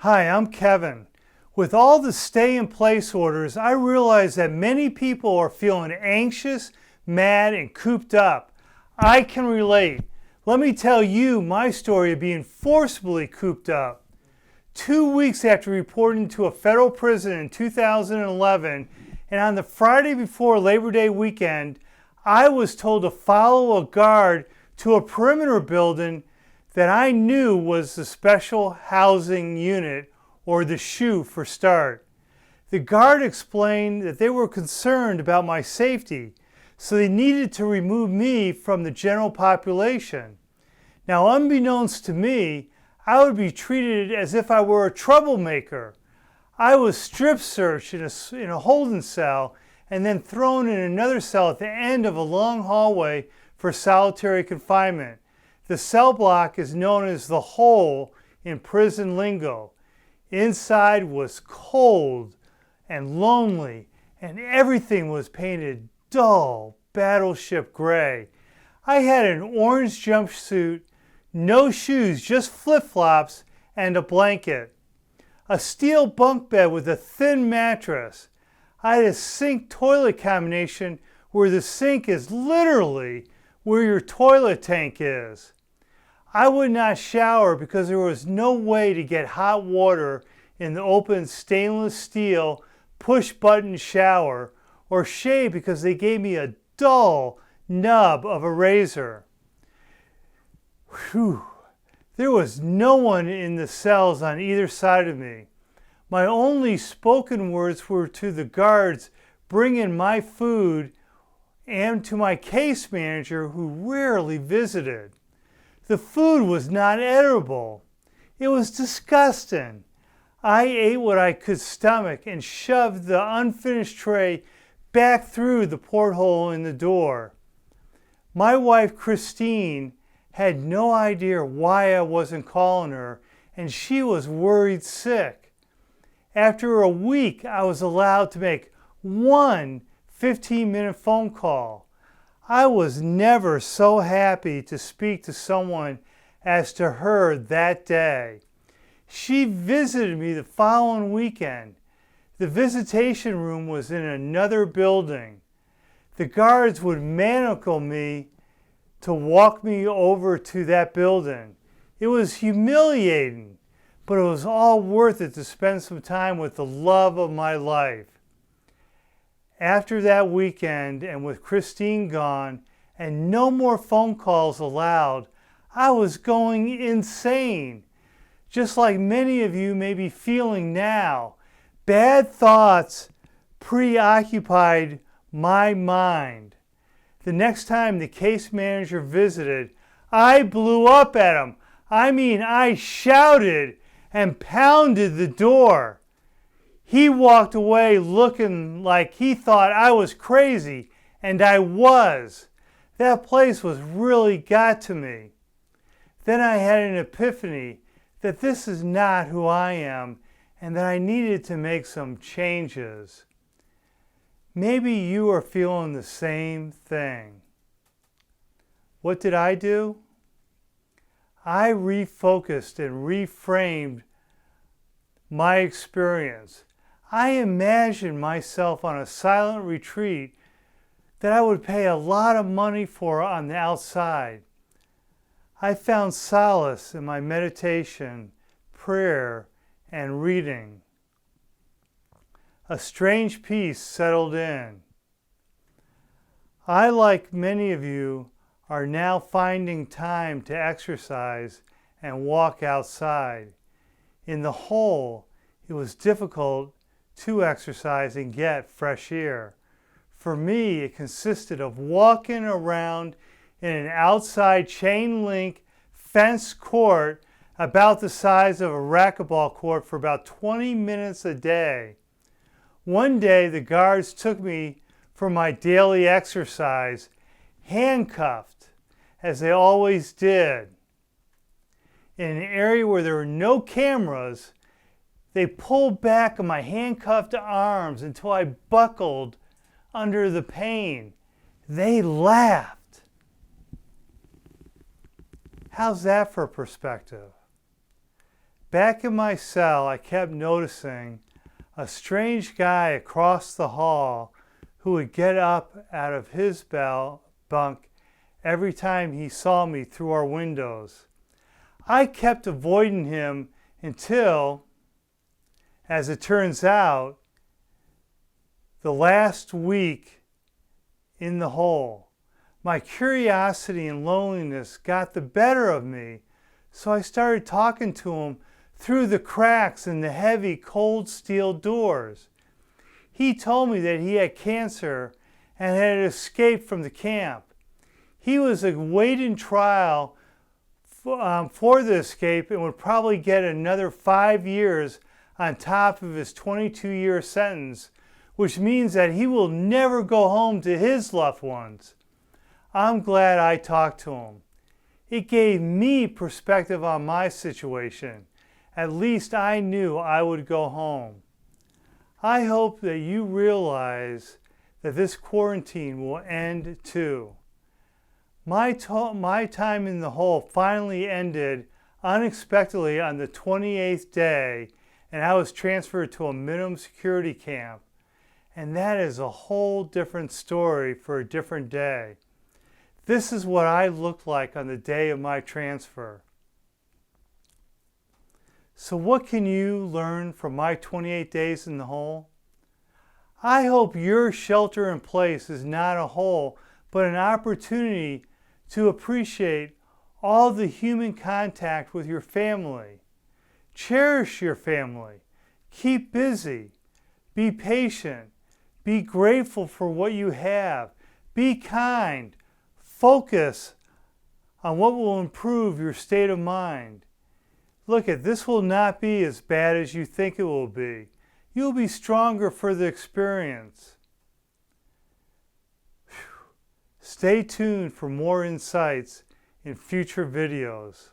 Hi, I'm Kevin. With all the stay-in-place orders, I realize that many people are feeling anxious, mad, and cooped up. I can relate. Let me tell you my story of being forcibly cooped up. 2 weeks after reporting to a federal prison in 2011, and on the Friday before Labor Day weekend, I was told to follow a guard to a perimeter building that I knew was the Special Housing Unit, or the SHU for start. The guard explained that they were concerned about my safety, so they needed to remove me from the general population. Now, unbeknownst to me, I would be treated as if I were a troublemaker. I was strip searched in a holding cell and then thrown in another cell at the end of a long hallway for solitary confinement. The cell block is known as the hole in prison lingo. Inside was cold and lonely, and everything was painted dull battleship gray. I had an orange jumpsuit, no shoes, just flip-flops, and a blanket. A steel bunk bed with a thin mattress. I had a sink toilet combination where the sink is literally where your toilet tank is. I would not shower because there was no way to get hot water in the open stainless steel push-button shower, or shave because they gave me a dull nub of a razor. Whew. There was no one in the cells on either side of me. My only spoken words were to the guards bringing my food and to my case manager, who rarely visited. The food was not edible. It was disgusting. I ate what I could stomach and shoved the unfinished tray back through the porthole in the door. My wife, Christine, had no idea why I wasn't calling her, and she was worried sick. After a week, I was allowed to make one 15-minute phone call. I was never so happy to speak to someone as to her that day. She visited me the following weekend. The visitation room was in another building. The guards would manacle me to walk me over to that building. It was humiliating, but it was all worth it to spend some time with the love of my life. After that weekend, and with Christine gone, and no more phone calls allowed, I was going insane. Just like many of you may be feeling now, bad thoughts preoccupied my mind. The next time the case manager visited, I blew up at him. I shouted and pounded the door. He walked away looking like he thought I was crazy, and I was. That place was really got to me. Then I had an epiphany that this is not who I am, and that I needed to make some changes. Maybe you are feeling the same thing. What did I do? I refocused and reframed my experience. I imagined myself on a silent retreat that I would pay a lot of money for on the outside. I found solace in my meditation, prayer, and reading. A strange peace settled in. I, like many of you, are now finding time to exercise and walk outside. In the hole, it was difficult to exercise and get fresh air. For me, it consisted of walking around in an outside chain link fence court about the size of a racquetball court for about 20 minutes a day. One day, the guards took me for my daily exercise, handcuffed, as they always did. In an area where there were no cameras, they pulled back on my handcuffed arms until I buckled under the pain. They laughed. How's that for perspective? Back in my cell, I kept noticing a strange guy across the hall who would get up out of his bunk every time he saw me through our windows. I kept avoiding him until, as it turns out, the last week in the hole, my curiosity and loneliness got the better of me, so I started talking to him through the cracks in the heavy, cold steel doors. He told me that he had cancer and had escaped from the camp. He was awaiting trial for the escape and would probably get another 5 years on top of his 22-year sentence, which means that he will never go home to his loved ones. I'm glad I talked to him. It gave me perspective on my situation. At least I knew I would go home. I hope that you realize that this quarantine will end too. My time in the hole finally ended unexpectedly on the 28th day, and I was transferred to a minimum security camp. And that is a whole different story for a different day. This is what I looked like on the day of my transfer. So what can you learn from my 28 days in the hole? I hope your shelter in place is not a hole, but an opportunity to appreciate all the human contact with your family. Cherish your family. Keep busy. Be patient. Be grateful for what you have. Be kind. Focus on what will improve your state of mind. Look, this will not be as bad as you think it will be. You'll be stronger for the experience. Stay tuned for more insights in future videos.